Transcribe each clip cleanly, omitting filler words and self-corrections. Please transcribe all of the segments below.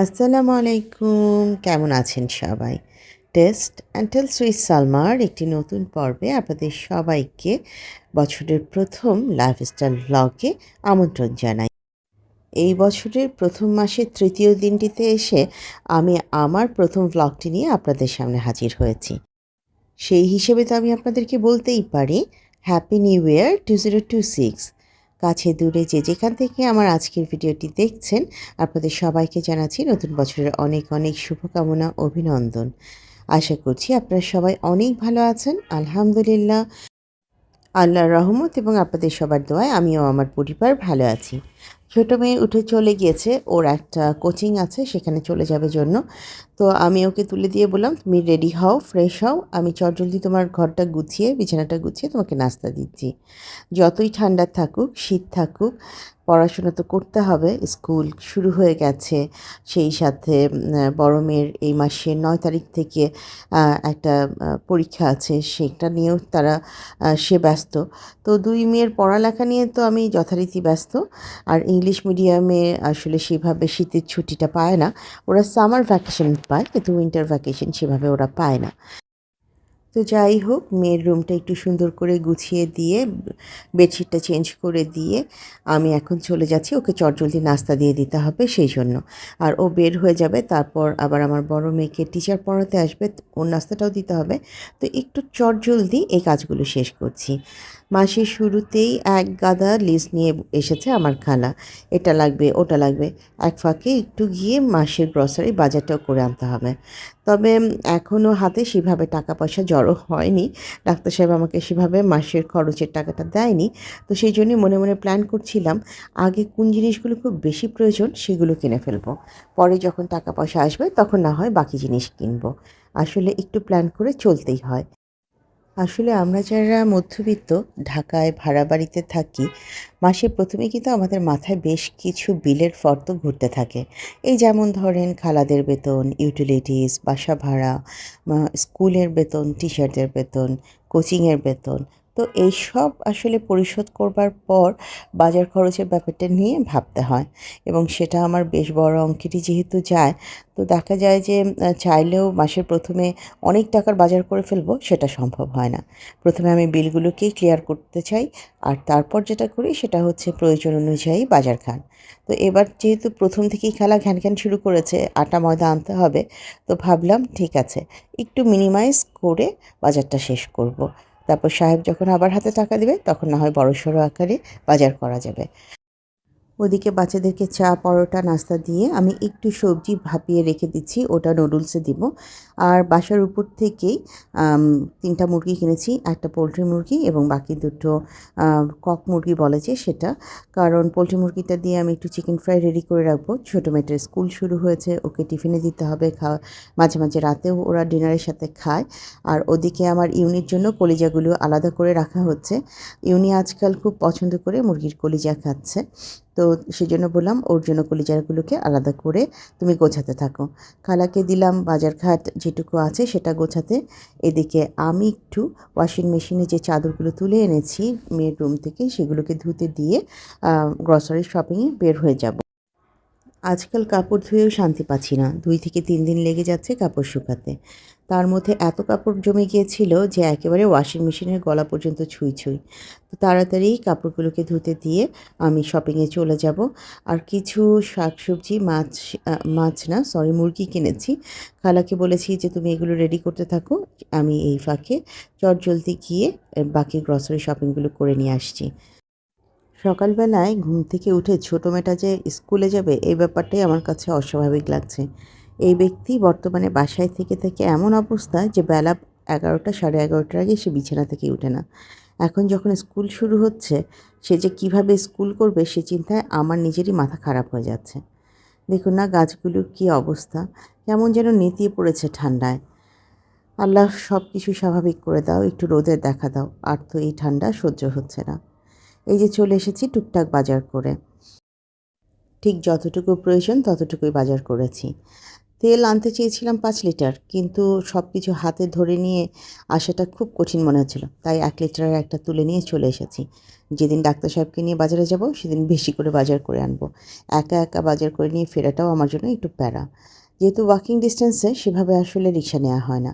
আসসালামু আলাইকুম। কেমন আছেন সবাই? টেস্ট অ্যান্ড টেলস উইথ সালমার একটি নতুন পর্বে আপনাদের সবাইকে বছরের প্রথম লাইফস্টাইল ভ্লগে আমন্ত্রণ জানাই। এই বছরের প্রথম মাসের তৃতীয় দিনটিতে এসে আমি আমার প্রথম ভ্লগটি নিয়ে আপনাদের সামনে হাজির হয়েছি। সেই হিসেবে তো আমি আপনাদেরকে বলতেই পারি হ্যাপি নিউ ইয়ার 2026। কাছে দূরে যে যেখান থেকে আমার আজকের ভিডিওটি দেখছেন আপনাদের সবাইকে জানাচ্ছি নতুন বছরের অনেক অনেক শুভকামনা, অভিনন্দন। আশা করছি আপনারা সবাই অনেক ভালো আছেন। আলহামদুলিল্লাহ, আল্লাহর রহমত এবং আপনাদের সবার দোয়ায় আমিও আমার পরিবার ভালো আছি। ছোটো মেয়ে উঠে চলে গিয়েছে, ওর একটা কোচিং আছে সেখানে চলে যাবে জন্য। তো আমি ওকে তুলে দিয়ে বললাম, তুমি রেডি হও, ফ্রেশ হও, আমি চটজলদি তোমার ঘরটা গুছিয়ে বিছানাটা গুছিয়ে তোমাকে নাস্তা দিচ্ছি। যতই ঠান্ডা থাকুক, শীত থাকুক, পড়াশোনা তো করতে হবে। স্কুল শুরু হয়ে গেছে। সেই সাথে বড় মেয়ের এই মাসের ৯ তারিখ থেকে একটা পরীক্ষা আছে, সেটা নিয়েও সে ব্যস্ত। তো ২ মেয়ের পড়ালেখা নিয়ে তো আমি যথারীতি ব্যস্ত। আর ইংলিশ মিডিয়ামে আসলে সেভাবে শীতের ছুটিটা পায় না। ওরা সামার ভ্যাকেশন পায় কিন্তু উইন্টার ভ্যাকেশন সেভাবে ওরা পায় না। তো যাই হোক, মেয়ের রুমটা একটু সুন্দর করে গুছিয়ে দিয়ে বেডশিটটা চেঞ্জ করে দিয়ে আমি এখন চলে যাচ্ছি, ওকে চটজলদি নাস্তা দিয়ে দিতে হবে সেই জন্য। আর ও বের হয়ে যাবে, তারপর আবার আমার বড় মেয়েকে টিচার পড়াতে আসবে, ওর নাস্তাটাও দিতে হবে। তো একটু চটজলদি এই কাজগুলো শেষ করছি। মাসের শুরুতেই এক গাদা লিস্ট নিয়ে এসেছে আমার খালা, এটা লাগবে ওটা লাগবে। এক ফাঁকে একটু গিয়ে মাসের গ্রসারি বাজারটাও করে আনতে হবে। তবে এখনও হাতে সেভাবে টাকা পয়সা জড়ো হয়নি। ডাক্তার সাহেব আমাকে সেভাবে মাসের খরচের টাকাটা দেয়নি। তো সেই জন্যই মনে মনে প্ল্যান করছিলাম, আগে কোন জিনিসগুলো খুব বেশি প্রয়োজন সেগুলো কিনে ফেলবো। পরে যখন টাকা পয়সা আসবে তখন না হয় বাকি জিনিস কিনবো। আসলে একটু প্ল্যান করে চলতেই হয়। আসলে আমরা যারা মধ্যবিত্ত ঢাকায় ভাড়া বাড়িতে থাকি, মাসের প্রথমেই কিন্তু আমাদের মাথায় বেশ কিছু বিলের ফর্দ ঘুরতে থাকে। এই যেমন ধরেন খালাদের বেতন, ইউটিলিটিস, বাসা ভাড়া, স্কুলের বেতন, টিচারদের বেতন, কোচিংয়ের বেতন। তো এইসব আসলে পরিশোধ করবার পর বাজার খরচের ব্যাপারটা নিয়ে ভাবতে হয়, এবং সেটা আমার বেশ বড় অঙ্কেরই যেহেতু যায়, তো দেখা যায় যে চাইলেও মাসের প্রথমে অনেক টাকার বাজার করে ফেলবো সেটা সম্ভব হয় না। প্রথমে আমি বিলগুলোকেই ক্লিয়ার করতে চাই, আর তারপর যেটা করি সেটা হচ্ছে প্রয়োজন অনুযায়ী বাজার খান। তো এবার যেহেতু প্রথম থেকেই খেলা ঘ্যান শুরু করেছে, আটা ময়দা আনতে হবে, তো ভাবলাম ঠিক আছে, একটু মিনিমাইজ করে বাজারটা শেষ করব। তারপর সাহেব যখন আবার হাতে টাকা দেবে তখন না হয় বড়সড় আকারে বাজার করা যাবে। ওদিকে বাচ্চাদেরকে চা পরোটা নাস্তা দিয়ে আমি একটু সবজি ভাপিয়ে রেখে দিচ্ছি, ওটা নুডলসে দিব। আর বাসার উপর থেকেই ৩টা মুরগি কিনেছি, একটা পোলট্রি মুরগি এবং বাকি দুটো কক মুরগি বলে যে সেটা। কারণ পোলট্রি মুরগিটা দিয়ে আমি একটু চিকেন ফ্রাই রেডি করে রাখবো। ছোটো মেয়েটার স্কুল শুরু হয়েছে, ওকে টিফিনে দিতে হবে, মাঝে মাঝে রাতেও ওরা ডিনারের সাথে খায়। আর ওদিকে আমার ইউনির জন্য কলিজাগুলো আলাদা করে রাখা হচ্ছে। ইউনি আজকাল খুব পছন্দ করে মুরগির কলিজা খাচ্ছে। তো সেজন্য বললাম ওর জন্য কলিজাগুলোকে আলাদা করে তুমি গোছাতে থাকো। খালাকে দিলাম বাজারঘাট যেটুকু আছে সেটা গোছাতে। এদিকে আমি একটু ওয়াশিং মেশিনে যে চাদরগুলো তুলে এনেছি মেয়ের রুম থেকে সেগুলোকে ধুতে দিয়ে গ্রসারি শপিংয়ে বের হয়ে যাব। আজকাল কাপড় ধুয়েও শান্তি পাচ্ছি না, 2 থেকে 3 দিন লেগে যাচ্ছে কাপড় শুকাতে। তার মধ্যে এত কাপড় জমে গিয়েছিল যে একেবারে ওয়াশিং মেশিনের গলা পর্যন্ত ছুঁই। তো তাড়াতাড়ি কাপড়গুলোকে ধুতে দিয়ে আমি শপিংয়ে চলে যাব। আর কিছু শাকসবজি, মাছ না সরি মুরগি কিনেছি। খালাকে বলেছি যে তুমি এগুলো রেডি করতে থাকো, আমি এই ফাঁকে চটজলদি গিয়ে বাকি গ্রসারি শপিংগুলো করে নিয়ে আসছি। সকালবেলায় ঘুম থেকে উঠে ছোটো মেয়েটা যে স্কুলে যাবে এই ব্যাপারটাই আমার কাছে অস্বাভাবিক লাগছে। এই ব্যক্তি বর্তমানে বাসায় থেকে এমন অবস্থা যে বেলা 11টা 11:30টার আগে সে বিছানা থেকে উঠে না। এখন যখন স্কুল শুরু হচ্ছে, সে যে কীভাবে স্কুল করবে সে চিন্তায় আমার নিজেরই মাথা খারাপ হয়ে যাচ্ছে। দেখুন না গাছগুলোর কী অবস্থা, কেমন যেন নেতিয়ে পড়েছে ঠান্ডায়। আল্লাহ সব কিছু স্বাভাবিক করে দাও, একটু রোদের দেখা দাও, আর তো এই ঠান্ডা সহ্য হচ্ছে না। এই যে চলে এসেছি টুকটাক বাজার করে, ঠিক যতটুকু প্রয়োজন ততটুকুই বাজার করেছি। তেল আনতে চেয়েছিলাম 5 লিটার, কিন্তু সব কিছু হাতে ধরে নিয়ে আসাটা খুব কঠিন মনে হচ্ছিল। তাই 1 লিটারের একটা তুলে নিয়ে চলে এসেছি। যেদিন ডাক্তার সাহেবকে নিয়ে বাজারে যাব সেদিন বেশি করে বাজার করে আনবো। একা একা বাজার করে নিয়ে ফেরাটাও আমার জন্য একটু প্যারা। যেহেতু ওয়াকিং ডিস্টেন্সে সেভাবে আসলে রিক্সা নেওয়া হয় না।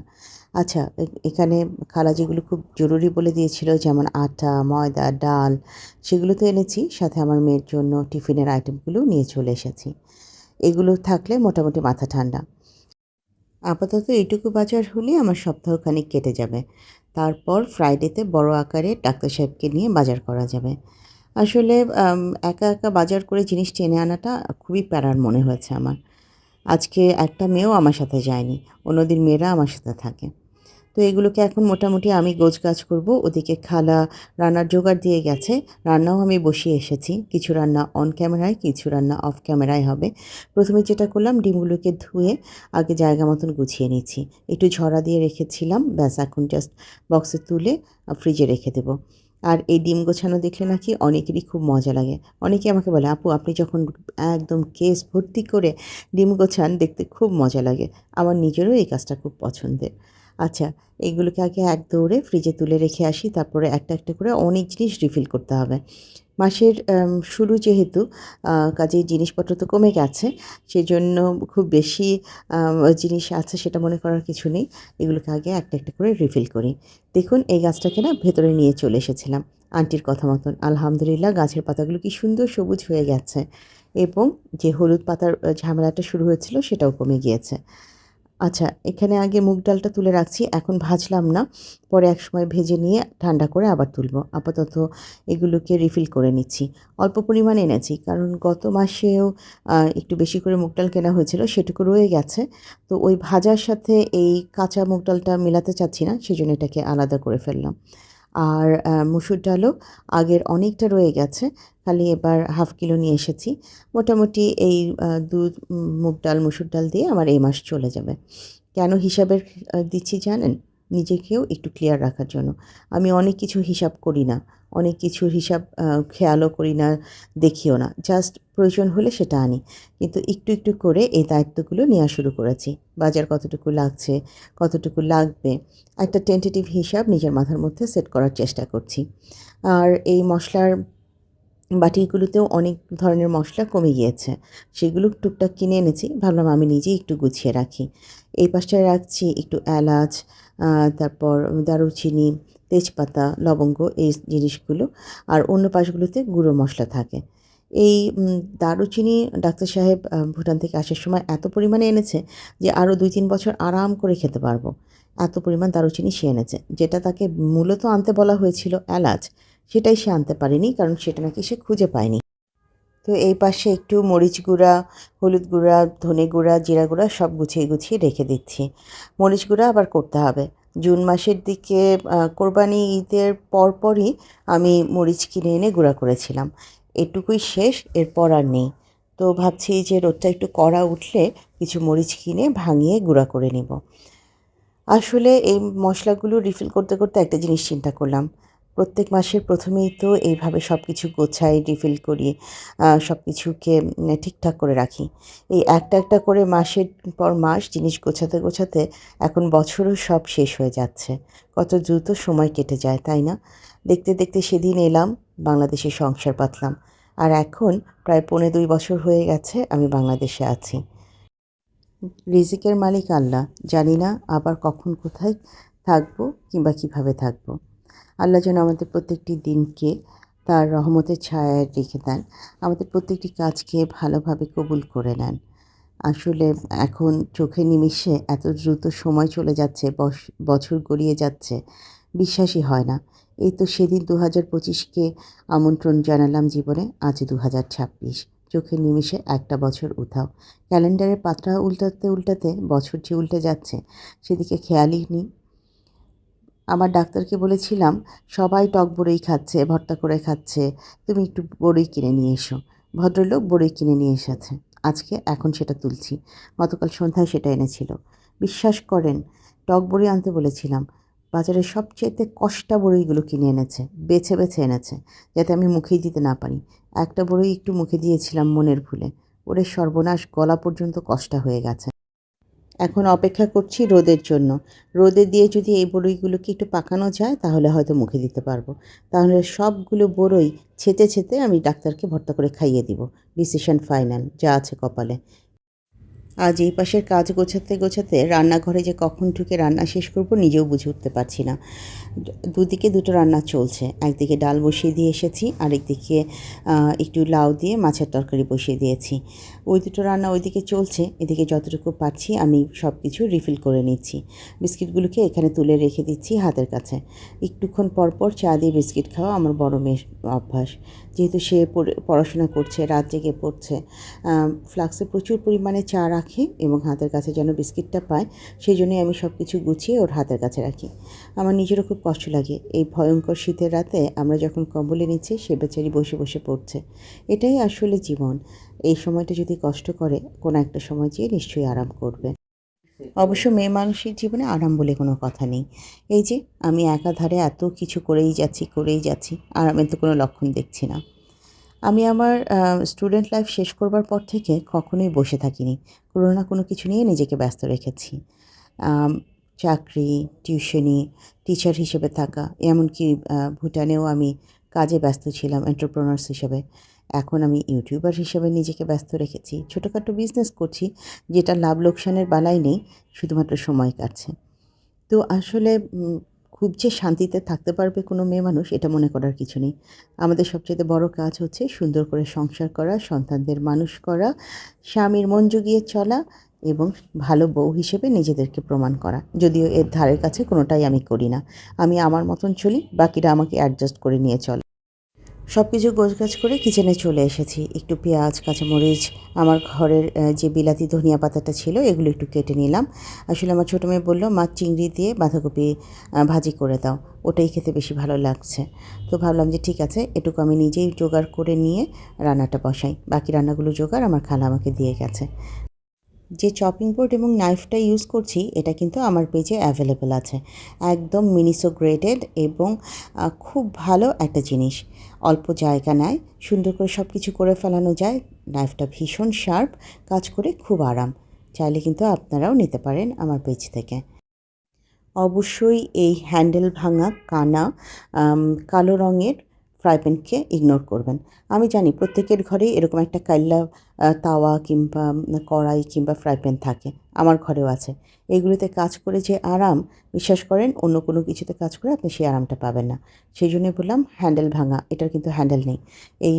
আচ্ছা, এখানে খালা যেগুলো খুব জরুরি বলে দিয়েছিল, যেমন আটা, ময়দা, ডাল, সেগুলো তো এনেছি। সাথে আমার মেয়ের জন্য টিফিনের আইটেমগুলোও নিয়ে চলে এসেছি। এগুলো থাকলে মোটামুটি মাথা ঠান্ডা। আপাতত এইটুকু বাজার হলেই আমার সপ্তাহখানেক কেটে যাবে। তারপর ফ্রাইডেতে বড় আকারে ডাক্তার সাহেবকে নিয়ে বাজার করা যাবে। আসলে একা একা বাজার করে জিনিস টেনে আনাটা খুবই প্যারার মনে হয়েছে আমার। আজকে একটা মেয়েও আমার সাথে যায়নি। অন্যদিন মেয়েরা আমার সাথে থাকে। তো এগুলোকে এখন মোটামুটি আমি গোছগাছ করব। ওদিকে খালা রান্নার জোগাড় দিয়ে গেছে। রান্নাও আমি বসিয়ে এসেছি। কিছু রান্না অন ক্যামেরায়, কিছু রান্না অফ ক্যামেরায় হবে। প্রথমে যেটা করলাম, ডিমগুলোকে ধুয়ে আগে জায়গা মতন গুছিয়ে নিচ্ছি। একটু ঝরা দিয়ে রেখেছিলাম। ব্যাস এখন জাস্ট বক্সে তুলে ফ্রিজে রেখে দেবো। আর এই ডিম গোছানো দেখলে নাকি অনেকেরই খুব মজা লাগে। অনেকে আমাকে বলে, "আপু, আপনি যখন একদম কেস ভর্তি করে ডিম গোছান, দেখতে খুব মজা লাগে।" আমার নিজেরও এই কাজটা খুব পছন্দের। আচ্ছা, এইগুলোকে আগে এক দৌড়ে ফ্রিজে তুলে রেখে আসি। তারপরে একটা একটা করে অনেক জিনিস রিফিল করতে হবে। মাসের শুরু যেহেতু, কাজেই জিনিসপত্র তো কমে গেছে। সেজন্য খুব বেশি জিনিস আছে সেটা মনে করার কিছু নেই। এগুলোকে আগে একটা একটা করে রিফিল করি। দেখুন, এই গাছটাকে না ভেতরে নিয়ে চলে এসেছিলাম আন্টির কথা মতন। আলহামদুলিল্লাহ, গাছের পাতাগুলো কি সুন্দর সবুজ হয়ে গেছে এবং যে হলুদ পাতার ঝামেলাটা শুরু হয়েছিল সেটাও কমে গিয়েছে। আচ্ছা, এখানে আগে মুগ ডালটা তুলে রাখছি। এখন ভাজলাম না। পরে একসময় ভেজে নিয়ে ঠান্ডা করে আবার তুলব। আপাতত এগুলোকে রিফিল করে নিচ্ছি। অল্প পরিমাণে এনেছি, কারণ গত মাসেও একটু বেশি করে মুগ ডাল কেনা হয়েছিল, সেটুকু রয়ে গেছে। তো ওই ভাজার সাথে এই কাঁচা মুগ ডালটা মেলাতে চাচ্ছি না, সেজন্য এটাকে আলাদা করে ফেললাম। আর মসুর ডালও আগের অনেকটা রয়ে গেছে। খালি এবার 1/2 কিলো নিয়ে এসেছি। মোটামুটি এই মুগ ডাল, মসুর ডাল দিয়ে আমার এই মাস চলে যাবে। কেন হিসাবের দিচ্ছি জানেন? নিজেকেও একটু ক্লিয়ার রাখার জন্য। আমি অনেক কিছু হিসাব করি না। অনেক কিছুর হিসাব খেয়ালও করি না, দেখিও না। জাস্ট প্রয়োজন হলে সেটা আনি। কিন্তু একটু একটু করে এই দায়িত্বগুলো নেওয়া শুরু করেছি। বাজার কতটুকু লাগছে, কতটুকু লাগবে, একটা টেন্টেটিভ হিসাব নিজের মাথার মধ্যে সেট করার চেষ্টা করছি। আর এই মশলার বাটিগুলোতেও অনেক ধরনের মশলা কমে গিয়েছে। সেগুলো টুকটাক কিনে এনেছি। ভাবলাম আমি নিজেই একটু গুছিয়ে রাখি। এই পাশটায় রাখছি একটু এলাচ, তারপর দারুচিনি, তেজপাতা, লবঙ্গ, এই জিনিসগুলো। আর অন্য পাশগুলোতে গুঁড়ো মশলা থাকে। এই দারুচিনি ডাক্তার সাহেব ভুটান থেকে আসার সময় এত পরিমাণে এনেছে যে আরও ২-৩ বছর আরাম করে খেতে পারবো। এত পরিমাণ দারুচিনি সে এনেছে। যেটা তাকে মূলত আনতে বলা হয়েছিল এলাচ, সেটাই সে আনতে পারেনি, কারণ সেটা নাকি সে খুঁজে পায়নি। তো এই পাশে একটু মরিচ গুঁড়া, হলুদ গুঁড়া, ধনে গুঁড়া, জিরা গুঁড়া সব গুছিয়ে গুছিয়ে রেখে দিচ্ছি। মরিচ গুঁড়া আবার করতে হবে। জুন মাসের দিকে কোরবানি ঈদের পরপরই আমি মরিচ কিনে এনে গুঁড়া করেছিলাম। এটুকুই শেষ, এরপর আর নেই। তো ভাবছি যে রোদটা একটু কড়া উঠলে কিছু মরিচ কিনে ভাঙিয়ে গুঁড়া করে নেব। আসলে এই মশলাগুলো রিফিল করতে করতে একটা জিনিস চিন্তা করলাম। প্রত্যেক মাসের প্রথমেই তো এইভাবে সব কিছু গোছাই, রিফিল করি, সব কিছুকে ঠিকঠাক করে রাখি। এই একটা একটা করে মাসের পর মাস জিনিস গোছাতে গোছাতে এখন বছরও সব শেষ হয়ে যাচ্ছে। কত দ্রুত সময় কেটে যায়, তাই না? দেখতে দেখতে সেদিন এলাম, বাংলাদেশে সংসার পাতলাম। আর এখন প্রায় ২.৫ বছর হয়ে গেছে আমি বাংলাদেশে আছি। রিজিকের মালিক আল্লাহ। জানি না আবার কখন কোথায় থাকবো কিংবা কীভাবে থাকবো। আল্লাহ যেন আমাদের প্রত্যেকটি দিনকে তার রহমতের ছায়ায় রেখে দেন। আমাদের প্রত্যেকটি কাজকে ভালোভাবে কবুল করে নেন। আসলে এখন চোখের নিমেষে এত দ্রুত সময় চলে যাচ্ছে, বছর গড়িয়ে যাচ্ছে, বিশ্বাসই হয় না। এই তো সেদিন ২০২৫কে আমন্ত্রণ জানালাম জীবনে, আজ ২০২৬। চোখের নিমেষে একটা বছর উধাও। ক্যালেন্ডারের পাতা উল্টাতে উল্টাতে বছর যে উল্টে যাচ্ছে সেদিকে খেয়ালই নেই। আমার ডাক্তারকে বলেছিলাম, সবাই টক বড়ই খাচ্ছে, ভর্তা করে খাচ্ছে, তুমি একটু বড়ই কিনে নিয়ে এসো। ভদ্রলোক বড়ই কিনে নিয়ে এসেছে। এখন সেটা তুলছি। গতকাল সন্ধ্যায় সেটা এনেছিল। বিশ্বাস করেন, টক বড়ি আনতে বলেছিলাম। বাজারের সবচাইতে কষ্টা বড়ইগুলো কিনে এনেছে। বেছে বেছে এনেছে, যাতে আমি মুখেই দিতে না পারি। একটা বড়ই একটু মুখে দিয়েছিলাম মনের ভুলে। ওরে সর্বনাশ, গলা পর্যন্ত কষ্টা হয়ে গেছে। এখন অপেক্ষা করছি রোদের জন্য। রোদে দিয়ে যদি এই বড়ইগুলোকে একটু পাকানো যায় তাহলে হয়তো মুখে দিতে পারবো। তাহলে সবগুলো বড়ই ছেঁচে, ছেঁচে আমি ডাক্তারকে ভর্তা করে খাইয়ে দিব। ডিসিশন ফাইনাল, যা আছে কপালে। আজ এই পাশের কাজ গোছাতে গোছাতে রান্নাঘরে যে কখন ঢুকে রান্না শেষ করব নিজেও বুঝে উঠতে পারছি না। দুদিকে দুটো রান্না চলছে। একদিকে ডাল বসিয়ে দিয়ে এসেছি, আরেকদিকে একটু লাউ দিয়ে মাছের তরকারি বসিয়ে দিয়েছি। ওই দুটো রান্না ওইদিকে চলছে, এদিকে যতটুকু পারছি আমি সব কিছু রিফিল করে নিচ্ছি। বিস্কিটগুলোকে এখানে তুলে রেখে দিচ্ছি হাতের কাছে। একটুক্ষণ পর পর চা দিয়ে বিস্কিট খাওয়া আমার বড় মেয়ের অভ্যাস। যেহেতু সে পড়াশোনা করছে, রাত জেগে পড়ছে, ফ্লাক্সে প্রচুর পরিমাণে চা রাখে এবং হাতের কাছে যেন বিস্কিটটা পায়, সেই জন্যই আমি সব কিছু গুছিয়ে ওর হাতের কাছে রাখি। আমার নিজেরও খুব কষ্ট লাগে। এই ভয়ঙ্কর শীতের রাতে আমরা যখন কম্বলের নিচে, সে বেচারি বসে বসে পড়ছে। এটাই আসলে জীবন। এই সময়টা যদি কষ্ট করে, কোনো একটা সময় যেয়ে নিশ্চয়ই আরাম করবে। অবশ্য মেয়ে মানুষের জীবনে আরাম বলে কোনো কথা নেই। এই যে আমি একাধারে এত কিছু করেই যাচ্ছি, আরামের তো কোনো লক্ষণ দেখছি না। আমি আমার স্টুডেন্ট লাইফ শেষ করবার পর থেকে কখনোই বসে থাকিনি। কোনো না কোনো কিছু নিয়ে নিজেকে ব্যস্ত রেখেছি। আম চাকরি, টিউশনি, টিচার হিসেবে থাকা, এমনকি ভুটানেও আমি কাজে ব্যস্ত ছিলাম এন্টারপ্রেনার্স হিসেবে। এখন আমি ইউটিউবার হিসেবে নিজেকে ব্যস্ত রেখেছি। ছোটোখাটো বিজনেস করছি, যেটা লাভ লোকসানের বালাই নেই, শুধুমাত্র সময় কাটছে। তো আসলে খুব যে শান্তিতে থাকতে পারবে কোনো মেয়ে মানুষ, এটা মনে করার কিছু নেই। আমাদের সবচাইতে বড় কাজ হচ্ছে সুন্দর করে সংসার করা, সন্তানদের মানুষ করা, স্বামীর মন জুগিয়ে চলা এবং ভালো বউ হিসেবে নিজেদেরকে প্রমাণ করা। যদিও এর ধারের কাছে কোনোটাই আমি করি না। আমি আমার মতন চলি, বাকিরা আমাকে অ্যাডজাস্ট করে নিয়ে চলে। সব কিছু গোছগাছ করে কিচেনে চলে এসেছি। একটু পেঁয়াজ, কাঁচামরিচ, আমার ঘরের যে বিলাতি ধনিয়া পাতাটা ছিল এগুলো একটু কেটে নিলাম। আসলে আমার ছোটো মেয়ে বলল, মা চিংড়ি দিয়ে বাঁধাকপি ভাজি করে দাও, ওটাই খেতে বেশি ভালো লাগছে। তো ভাবলাম যে ঠিক আছে, এটুকু আমি নিজেই জোগাড় করে নিয়ে রান্নাটা বসাই। বাকি রান্নাগুলো জোগাড় আমার খালা আমাকে দিয়ে গেছে। যে চপিং বোর্ড এবং নাইফটা ইউজ করছি এটা কিন্তু আমার পেজে অ্যাভেলেবেল আছে। একদম মিনিসো গ্রেডেড এবং খুব ভালো একটা জিনিস। অল্প জায়গা নেয়, সুন্দর করে সব কিছু করে ফেলানো যায়। নাইফটা ভীষণ শার্প, কাজ করে খুব আরাম। চাইলে কিন্তু আপনারাও নিতে পারেন আমার পেজ থেকে। অবশ্যই এই হ্যান্ডেল ভাঙা কানা আম কালো রঙের ফ্রাই প্যানকে ইগনোর করবেন। আমি জানি প্রত্যেকের ঘরেই এরকম একটা কাইল্লা তাওয়া কিংবা কড়াই কিংবা ফ্রাই প্যান থাকে। আমার ঘরেও আছে। এগুলোতে কাজ করে যে আরাম, বিশ্বাস করেন অন্য কোনো কিছুতে কাজ করে আপনি সেই আরামটা পাবেন না। সেইজন্যই বললাম হ্যান্ডেল ভাঙা, এটার কিন্তু হ্যান্ডেল নেই। এই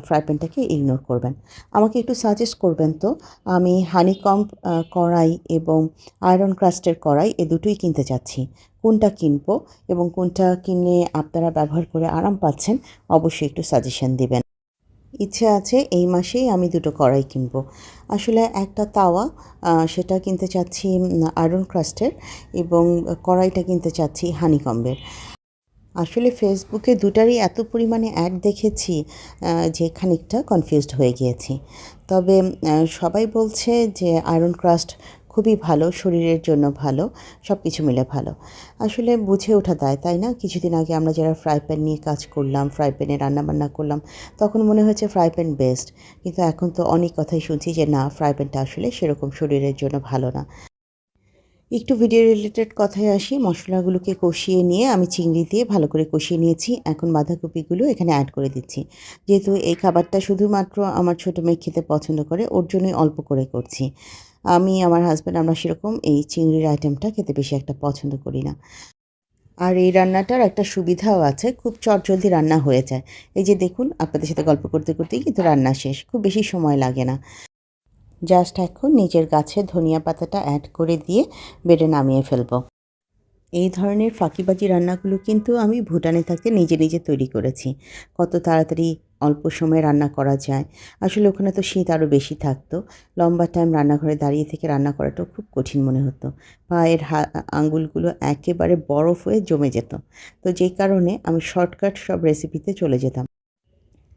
ফ্রাই প্যানটাকে ইগনোর করবেন। আমাকে একটু সাজেস্ট করবেন তো, আমি হানিকম্ব কড়াই এবং আয়রন ক্রাস্টের কড়াই এ দুটোই কিনতে চাচ্ছি। কোনটা কিনবো এবং কোনটা কিনলে আপনারা ব্যবহার করে আরাম পাচ্ছেন, অবশ্যই একটু সাজেশন দিবেন। ইচ্ছে আছে এই মাসেই আমি দুটো কড়াই কিনবো। আসলে একটা তাওয়া, সেটা কিনতে চাচ্ছি আয়রন ক্রাস্টের, এবং কড়াইটা কিনতে চাচ্ছি হানিকম্বের। আসলে ফেসবুকে দুটারই এত পরিমাণে অ্যাড দেখেছি যে খানিকটা কনফিউজড হয়ে গিয়েছি। তবে সবাই বলছে যে আয়রন ক্রাস্ট খুবই ভালো, শরীরের জন্য ভালো, সব কিছু মিলে ভালো। আসলে বুঝে ওঠা দায়, তাই না? কিছুদিন আগে আমরা যারা ফ্রাই প্যান নিয়ে কাজ করলাম, ফ্রাই প্যানে রান্নাবান্না করলাম, তখন মনে হয়েছে ফ্রাই প্যান বেস্ট। কিন্তু এখন তো অনেক কথাই শুনছি যে না, ফ্রাই প্যানটা আসলে সেরকম শরীরের জন্য ভালো না। একটু ভিডিও রিলেটেড কথায় আসি। মশলাগুলোকে কষিয়ে নিয়ে আমি চিংড়ি দিয়ে ভালো করে কষিয়ে নিয়েছি। এখন বাঁধাকপিগুলো এখানে অ্যাড করে দিচ্ছি। যেহেতু এই খাবারটা শুধুমাত্র আমার ছোটো মেয়ে খেতে পছন্দ করে, ওর জন্যই অল্প করে করছি। আমি, আমার হাসব্যান্ড আমরা সেরকম এই চিংড়ির আইটেমটা খেতে বেশি একটা পছন্দ করি না। আর এই রান্নাটার একটা সুবিধাও আছে, খুব চটজলদি রান্না হয়ে যায়। এই যে দেখুন, আপনাদের সাথে গল্প করতে করতেই কিন্তু রান্না শেষ। খুব বেশি সময় লাগে না। জাস্ট এখন নিজের গাছের ধনিয়া পাতাটা অ্যাড করে দিয়ে বেড়ে নামিয়ে ফেলবো। এই ধরনের ফাঁকিবাজি রান্নাগুলো কিন্তু আমি ভুটানে থাকতে নিজে নিজে তৈরি করেছি। কত তাড়াতাড়ি অল্প সময়ে রান্না করা যায়। আসলে ওখানে তো শীত আরও বেশি থাকতো। লম্বা টাইম রান্নাঘরে দাঁড়িয়ে থেকে রান্না করাটাও খুব কঠিন মনে হতো। পায়ের আঙুলগুলো একেবারে বরফ হয়ে জমে যেত। তো যেই কারণে আমি শর্টকাট সব রেসিপিতে চলে যেতাম।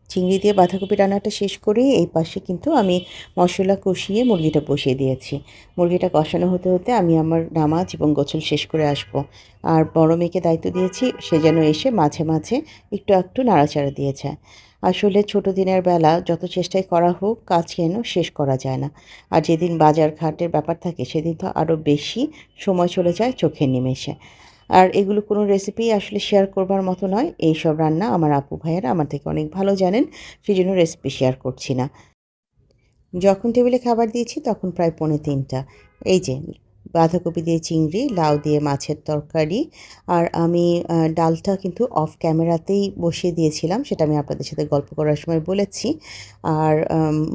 চিংড়ি দিয়ে বাঁধাকপি রান্নাটা শেষ করেই এই পাশে কিন্তু আমি মশলা কষিয়ে মুরগিটা বসিয়ে দিয়েছি। মুরগিটা কষানো হতে হতে আমি আমার নামাজ এবং গোসল শেষ করে আসব। আর বড় মেয়েকে দায়িত্ব দিয়েছি সে যেন এসে মাঝে মাঝে একটু একটু নাড়াচাড়া দিয়ে যায়। আসলে ছোট দিনের বেলা যত চেষ্টাই করা হোক কাজ যেন শেষ করা যায় না। আর যেদিন বাজার ঘাটের ব্যাপার থাকে সেদিন তো আরও বেশি সময় চলে যায় চোখের নিমেষে। আর এগুলো কোনো রেসিপি আসলে শেয়ার করবার মতো নয়। এইসব রান্না আমার আপু ভাইয়েরা আমার থেকে অনেক ভালো জানেন। সেজন্য রেসিপি শেয়ার করছি না। যখন টেবিলে খাবার দিয়েছি তখন প্রায় পৌনে ৩টা। এই যে বাঁধাকপি দিয়ে চিংড়ি, লাউ দিয়ে মাছের তরকারি আর আমি ডালটা কিন্তু অফ ক্যামেরাতেই বসিয়ে দিয়েছিলাম। সেটা আমি আপনাদের সাথে গল্প করার সময় বলেছি। আর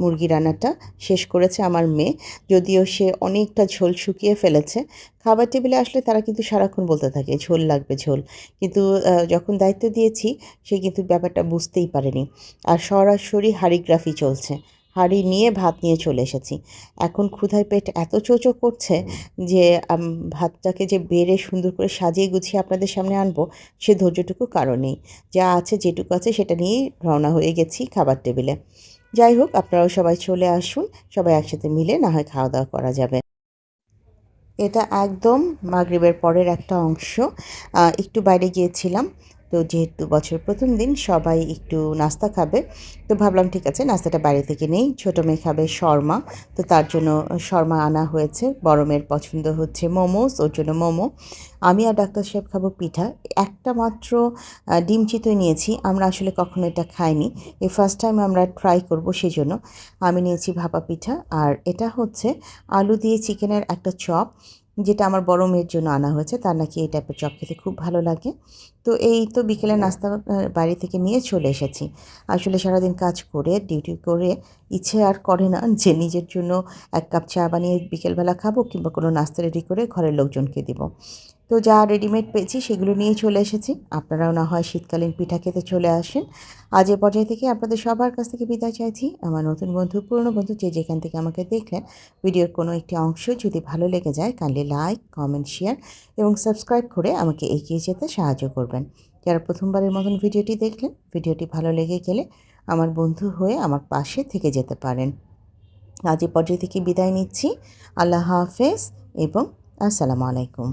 মুরগি রান্নাটা শেষ করেছে আমার মেয়ে। যদিও সে অনেকটা ঝোল শুকিয়ে ফেলেছে। খাবার টেবিলে আসলে তারা কিন্তু সারাক্ষণ বলতে থাকে ঝোল লাগবে ঝোল। কিন্তু যখন দায়িত্ব দিয়েছি সে কিন্তু ব্যাপারটা বুঝতেই পারেনি। আর সরাসরি হাঁড়িগ্রাফি চলছে। হাঁড়ি নিয়ে ভাত নিয়ে চলে এসেছি। এখন ক্ষুধায় পেট এত চোচো করছে যে ভাতটাকে যে বেড়ে সুন্দর করে সাজিয়ে গুছিয়ে আপনাদের সামনে আনবো, সে ধৈর্যটুকু কারো নেই। যা আছে যেটুকু আছে সেটা নিয়েই রওনা হয়ে গেছি খাবার টেবিলে। যাই হোক আপনারাও সবাই চলে আসুন। সবাই একসাথে মিলে না হয় খাওয়া-দাওয়া করা যাবে। এটা একদম মাগরিবের পরের একটা অংশ। একটু বাইরে গিয়েছিলাম। তো যেহেতু বছরের ১ম দিন সবাই একটু নাস্তা খাবে। তো ভাবলাম ঠিক আছে নাস্তাটা বাইরে থেকে নেই। ছোট মেয়ে খাবে শর্মা। তো তার জন্য শর্মা আনা হয়েছে। বড় মেয়ের পছন্দ হচ্ছে মোমোস, ওর জন্য মোমো। আমি আর ডাক্তার সাহেব খাবো পিঠা। একটা মাত্র ডিম চিতই নিয়েছি। আমরা আসলে কখনো এটা খাইনি। এই ফার্স্ট টাইম আমরা ট্রাই করব সেজন্য। আমি নিয়েছি ভাপা পিঠা আর এটা হচ্ছে আলু দিয়ে চিকেনের একটা চপ। যেটা আমার বড় মেয়ের জন্য আনা হয়েছে। তার নাকি এই টাইপের চপ খেতে খুব ভালো লাগে। তো এই তো বিকেলের নাস্তা বাড়ি থেকে নিয়ে চলে এসেছি। আসলে সারাদিন কাজ করে, ডিউটি করে ইচ্ছে আর করে না যে নিজের জন্য ১ কাপ চা বানিয়ে বিকেলবেলা খাবো কিংবা কোনো নাস্তা রেডি করে ঘরের লোকজনকে দিব। তো যা রেডিমেড পেয়েছি সেগুলো নিয়েই চলে এসেছি। আপনারাও না হয় শীতকালীন পিঠা খেতে চলে আসেন। আজ এ পর্যায় থেকে আপনাদের সবার কাছ থেকে বিদায় চাইছি। আমার নতুন বন্ধু, পুরনো বন্ধু যে যেখান থেকে আমাকে দেখলেন, ভিডিওর কোনো একটি অংশ যদি ভালো লেগে যায় কাইন্ডলি লাইক, কমেন্ট, শেয়ার এবং সাবস্ক্রাইব করে আমাকে এগিয়ে যেতে সাহায্য করবেন। যারা প্রথমবারের মতন ভিডিওটি দেখলেন, ভিডিওটি ভালো লেগে গেলে আমার বন্ধু হয়ে আমার পাশে থেকে যেতে পারেন। আজ এ পর্যায় থেকে বিদায় নিচ্ছি। আল্লাহ হাফেজ এবং আসসালামু আলাইকুম।